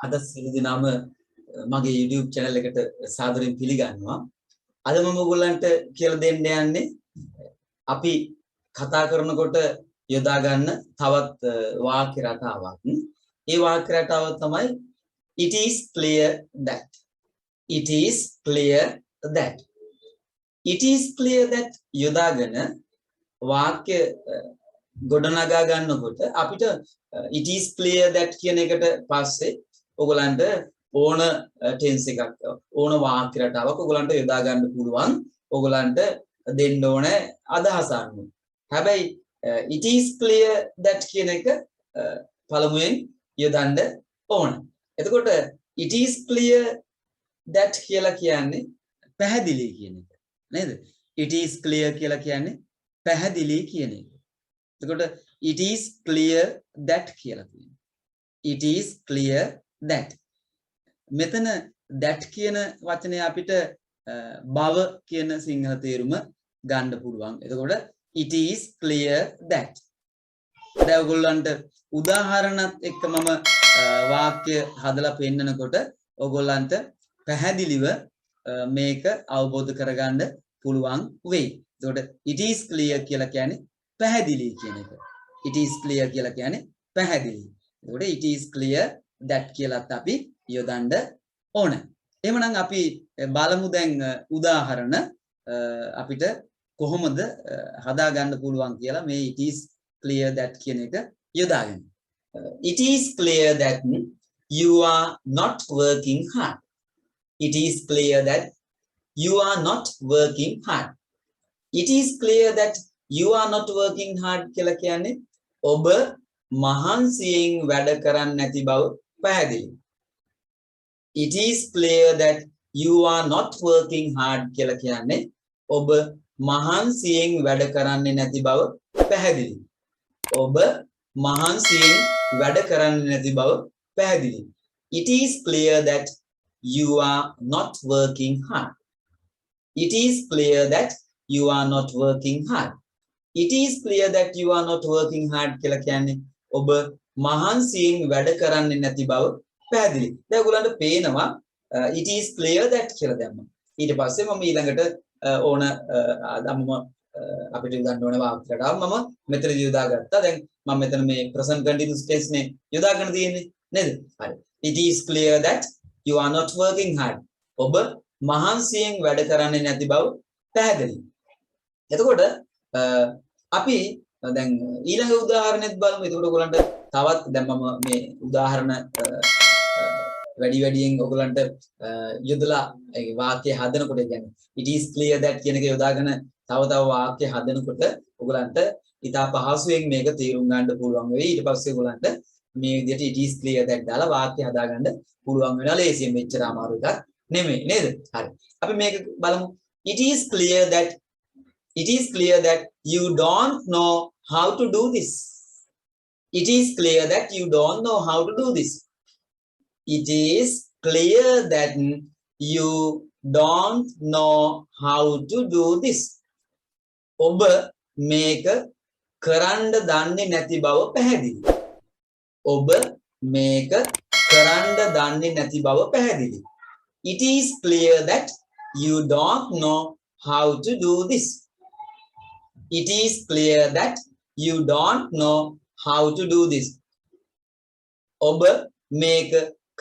අද සියලු දෙනාම මගේ YouTube channel එකට සාදරයෙන් පිළිගන්නවා. අද මම ඔයගොල්ලන්ට කියලා දෙන්න යන්නේ අපි කතා කරනකොට යොදා ගන්න තවත් වාක්‍ය රටාවක්. ඒ වාක්‍ය රටාව තමයි it is clear that. It is clear that. It is clear that යොදාගෙන වාක්‍ය ගොඩනගා ගන්නකොට අපිට it is clear that කියන එකට පස්සේ ඔයගලන්ට ඕන ටෙන්ස් එකක් ඕන වාක්‍ය රටාවක් ඔයගලන්ට යොදා ගන්න පුළුවන් ඔයගලන්ට දෙන්න ඕන අදහස අනුව. හැබැයි it is clear that කියන එක පළමුවෙන් යොදන්න ඕන. එතකොට it is clear that කියලා කියන්නේ පැහැදිලි කියන එක. නේද? it is clear කියලා කියන්නේ පැහැදිලි කියන එක. එතකොට it is clear that කියලා කියනවා. it is clear that. මෙතන that කියන වචනේ අපිට බව කියන සිංහල තේරුම ගන්න පුළුවන්. එතකොට it is clear that. දැන් ඔයගොල්ලන්ට උදාහරණත් එක්ක මම වාක්‍ය හදලා පෙන්නනකොට ඔයගොල්ලන්ට පැහැදිලිව මේක අවබෝධ කරගන්න පුළුවන් වෙයි. එතකොට it is clear කියලා කියන්නේ පැහැදිලි කියන එක. it is clear කියලා කියන්නේ පැහැදිලි. එතකොට it is clear that කියලාත් අපි යොදන්න ඕන. එහෙමනම් අපි බලමු දැන් උදාහරණ අපිට කොහොමද හදා ගන්න පුළුවන් කියලා මේ it is clear that කියන එක යොදාගෙන. It is clear that you are not working hard. It is clear that you are not working hard. It is clear that you are not working hard කියලා කියන්නේ ඔබ මහන්සියෙන් වැඩ කරන්නේ නැති බව පැහැදිලි. It is clear that you are not working hard කියලා කියන්නේ ඔබ මහන්සියෙන් වැඩ කරන්නේ නැති බව පැහැදිලි. ඔබ මහන්සියෙන් වැඩ කරන්නේ නැති බව පැහැදිලි. It is clear that you are not working hard. It is clear that you are not working hard. It is clear that you are not working hard කියලා කියන්නේ ඔබ මහන්සියෙන් වැඩ කරන්නේ නැති බව පැහැදිලි. දැන් ඔයගොල්ලන්ට පේනවා it is clear that කියලා දැම්මා. ඊට පස්සේ මම ඊළඟට ඕන මම අපිට ගන්න ඕන වාක්‍යයකට මම මෙතනදී යොදාගත්තා. දැන් මම මෙතන මේ present continuous tense නේ යොදාගෙන තියෙන්නේ නේද? හරි. It is clear that you are not working hard. ඔබ මහන්සියෙන් වැඩ කරන්නේ නැති බව පැහැදිලි. එතකොට අපි දැන් ඊළඟ උදාහරණෙත් බලමු. එතකොට ඔයගලන්ට තවත් දැන් මම මේ උදාහරණ වැඩියෙන් ඔයගලන්ට යොදලා ඒ වාක්‍ය හදනකොට කියන්නේ it is clear that කියන එක යොදාගෙන තව වාක්‍ය හදනකොට ඔයගලන්ට ඉතා පහසුවෙන් මේක තේරුම් ගන්න පුළුවන් වෙයි. ඊට පස්සේ ඔයගලන්ට මේ විදිහට it is clear that දාලා වාක්‍ය හදාගන්න පුළුවන් වෙනවා. ලේසියෙන් මෙච්චර අමාරු එකක් නෙමෙයි නේද? හරි. අපි මේක බලමු. It is clear that you don't know how to do this. It is clear that you don't know how to do this. It is clear that you don't know how to do this. ඔබ මේක කරන්න දන්නේ නැති බව පැහැදිලි. ඔබ මේක කරන්න දන්නේ නැති බව පැහැදිලි. It is clear that you don't know how to do this. It is clear that you don't know how to do this. ඔබ මේක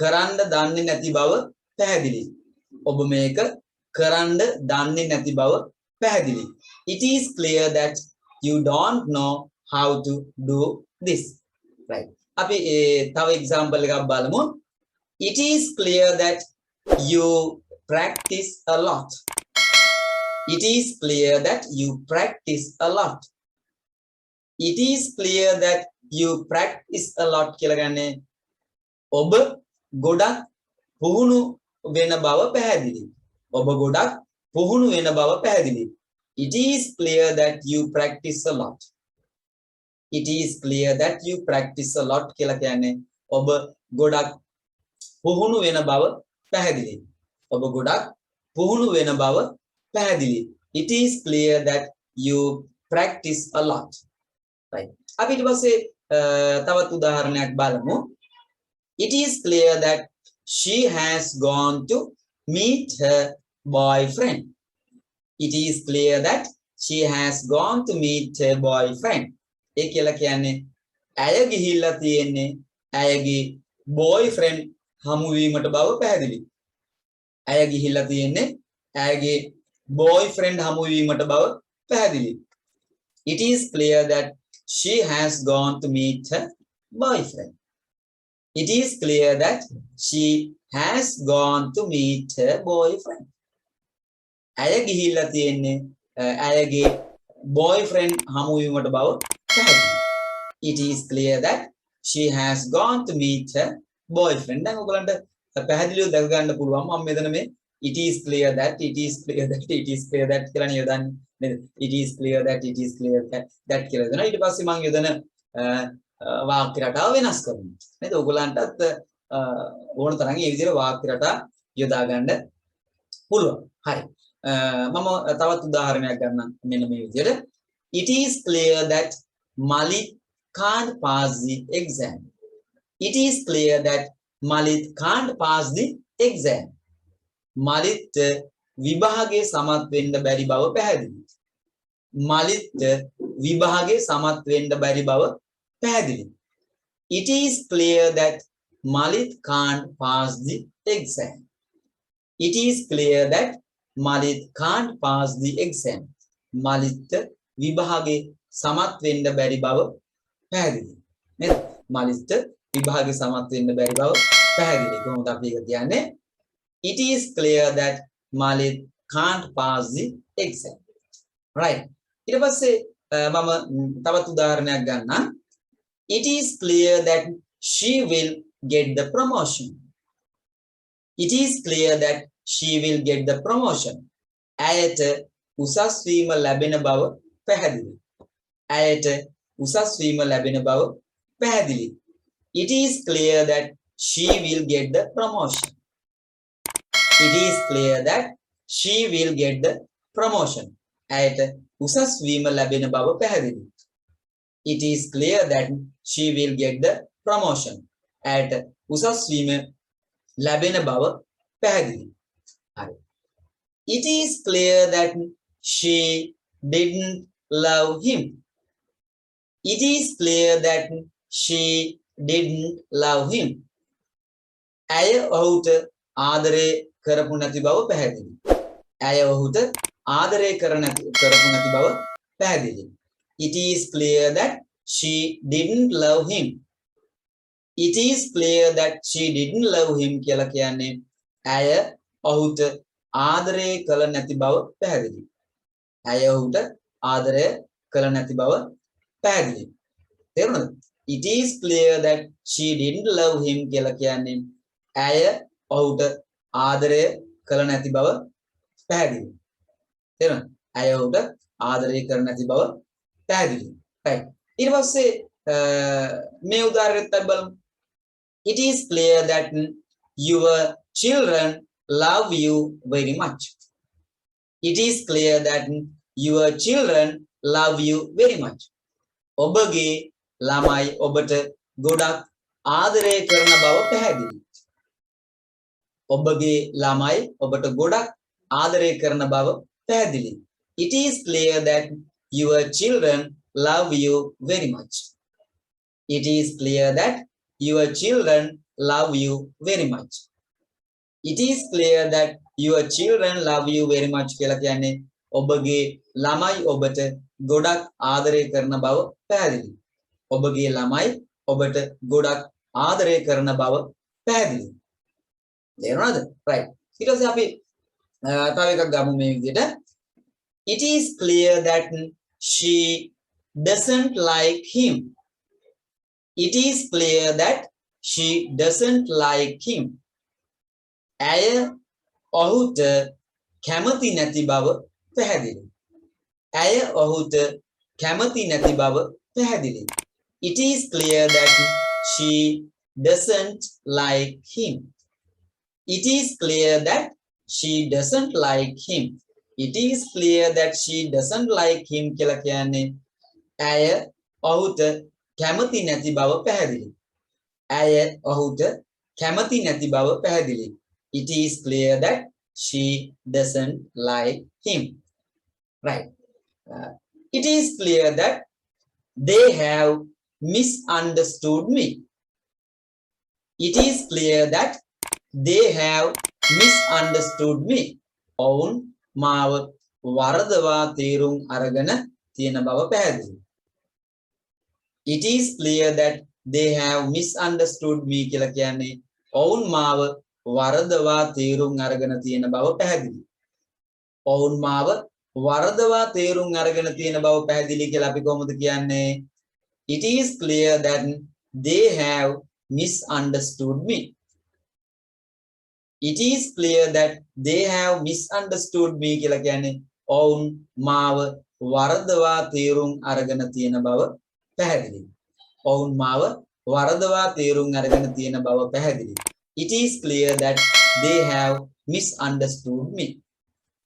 කරන්න දන්නේ නැති බව පැහැදිලි. ඔබ මේක කරන්න දන්නේ නැති බව පැහැදිලි. It is clear that you don't know how to do this. Right. අපි තව example එකක් බලමු. It is clear that you practice a lot. It is clear that you practice a lot. It is clear that you practice a lot කියලා කියන්නේ ඔබ ගොඩක් පුහුණු වෙන බව පැහැදිලි. ඔබ ගොඩක් පුහුණු වෙන බව පැහැදිලි. It is clear that you practice a lot. It is clear that you practice a lot කියලා කියන්නේ ඔබ ගොඩක් පුහුණු වෙන බව පැහැදිලි. ඔබ ගොඩක් පුහුණු වෙන බව පැහැදිලි. It is clear that you practice a lot. Right. අපි ඊට පස්සේ තවත් උදාහරණයක් බලමු. It is clear that she has gone to meet her boyfriend. It is clear that she has gone to meet her boyfriend. ඒ කියලා කියන්නේ ඇය ගිහිල්ලා තියෙන්නේ ඇයගේ boyfriend හමු වීමට බව පැහැදිලි. ඇය ගිහිල්ලා තියෙන්නේ ඇයගේ boyfriend හමු වීමට බව පැහැදිලි. It is clear that she has gone to meet her boyfriend. It is clear that she has gone to meet her boyfriend. ඇය ගිහිල්ලා තියෙන්නේ ඇයගේ boyfriend හමු වීමට බව පැහැදිලි. It is clear that she has gone to meet her boyfriend. දැන් ඔයගලන්ට පැහැදිලිව දැක ගන්න පුළුවන් මම මෙතන මේ it is clear that it is clear that it is clear that කියලා නියදන්නේ නේද? It is clear that it is clear that කියලා දෙනවා. ඊට පස්සේ මම යොදන වාක්‍ය රටාව වෙනස් කරනවා. නේද? ඔයගලන්ටත් ඕන තරම් මේ විදිහට වාක්‍ය රටා යොදා ගන්න පුළුවන්. හරි. මම තවත් උදාහරණයක් ගන්නම් මෙන්න මේ විදිහට. It is clear that Malik can't pass the exam. It is clear that Malik can't pass the exam. Malik විභාගයේ සමත් වෙන්න බැරි බව පැහැදිලි. Malik විභාගයේ සමත් වෙන්න බැරි බව පැහැදිලි. It is clear that Malik can't pass the exam. It is clear that Malik can't pass the exam. Malik විභාගයේ සමත් වෙන්න බැරි බව පැහැදිලි. නේද? Malik විභාගයේ සමත් වෙන්න බැරි බව පැහැදිලි. කොහොමද අපි ඒක කියන්නේ? It is clear that Malik can't pass the exam. Right. ඊට පස්සේ මම තවත් උදාහරණයක් ගන්නම්. It is clear that she will get the promotion. It is clear that she will get the promotion. ඇයට උසස් වීම ලැබෙන බව පැහැදිලි. ඇයට උසස් වීම ලැබෙන බව පැහැදිලි. It is clear that she will get the promotion. It is clear that she will get the promotion. ඇයට උසස් වීම ලැබෙන බව පැහැදිලි. It is clear that she will get the promotion. ඇයට උසස් වීම ලැබෙන බව පැහැදිලි. හරි. It is clear that she didn't love him. It is clear that she didn't love him. ඇය ඔහුට ආදරය කරපු නැති බව පැහැදිලි. ඇය ඔහුට ආදරය කරපු නැති බව පැහැදිලි. It is clear that she didn't love him. It is clear that she didn't love him කියලා කියන්නේ ඇය ඔහුට ආදරය කළ නැති බව පැහැදිලි. ඇය ඔහුට ආදරය කළ නැති බව පැහැදිලි. තේරුණාද? It is clear that she didn't love him කියලා කියන්නේ ඇය ඔහුට ආදරය කළ නැති බව පැහැදිලි. තේරුණාද? ඇය ඔහුට ආදරය කළ නැති බව පැහැදිලි. right. ඊට පස්සේ මේ උදාහරණයක් බලමු. It is clear that your children love you very much. It is clear that your children love you very much. ඔබගේ ළමයි ඔබට ගොඩක් ආදරය කරන බව පැහැදිලි. ඔබගේ ළමයි ඔබට ගොඩක් ආදරය කරන බව පැහැදිලි. It is clear that your children love you very much. It is clear that your children love you very much. It is clear that your children love you very much කියලා කියන්නේ ඔබගේ ළමයි ඔබට ගොඩක් ආදරය කරන බව පැහැදිලි. ඔබගේ ළමයි ඔබට ගොඩක් ආදරය කරන බව පැහැදිලි. තේරුණාද? right. ඊට පස්සේ අපි තව එකක් ගමු මේ විදිහට. It is clear that she doesn't like him. It is clear that she doesn't like him. ඇය ඔහුට කැමති නැති බව පැහැදිලි. ඇය ඔහුට කැමති නැති බව පැහැදිලි. It is clear that she doesn't like him. It is clear that she doesn't like him. It is clear that she doesn't like him කියලා කියන්නේ ඇය ඔහුට කැමති නැති බව පැහැදිලි. ඇය ඔහුට කැමති නැති බව පැහැදිලි. It is clear that she doesn't like him. Right. It is clear that they have misunderstood me. It is clear that they have misunderstood me. ඔවුන් මාව වරදවා තේරුම් අරගෙන තියෙන බව පැහැදිලි. It is clear that they have misunderstood me කියලා කියන්නේ ඔවුන් මාව වරදවා තේරුම් අරගෙන තියෙන බව පැහැදිලි. ඔවුන් මාව වරදවා තේරුම් අරගෙන තියෙන බව පැහැදිලි කියලා අපි කොහොමද කියන්නේ? It is clear that they have misunderstood me. It is clear that they have misunderstood me කියලා කියන්නේ ඔවුන් මාව වරදවා තේරුම් අරගෙන තියෙන බව පැහැදිලි. ඔවුන් මාව වරදවා තේරුම් අරගෙන තියෙන බව පැහැදිලි. It is clear that they have misunderstood me.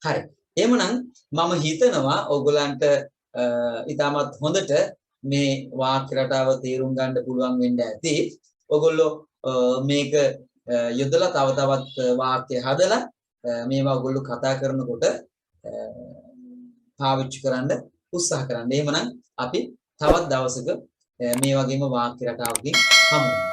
හරි. එහෙමනම් මම හිතනවා ඔයගලන්ට ඉතාමත් හොඳට මේ වාක්‍ය රටාව තේරුම් ගන්න පුළුවන් වෙන්න ඇති. ඔයගොල්ලෝ මේක යොදලා තව තවත් වාක්‍ය හදලා මේවා ඔයගොල්ලෝ කතා කරනකොට පාවිච්චි කරන්න උත්සාහ කරන්න. එහෙමනම් අපි තවත් දවසක මේ වගේම වාක්‍ය රටාවකින් හමු වෙනවා.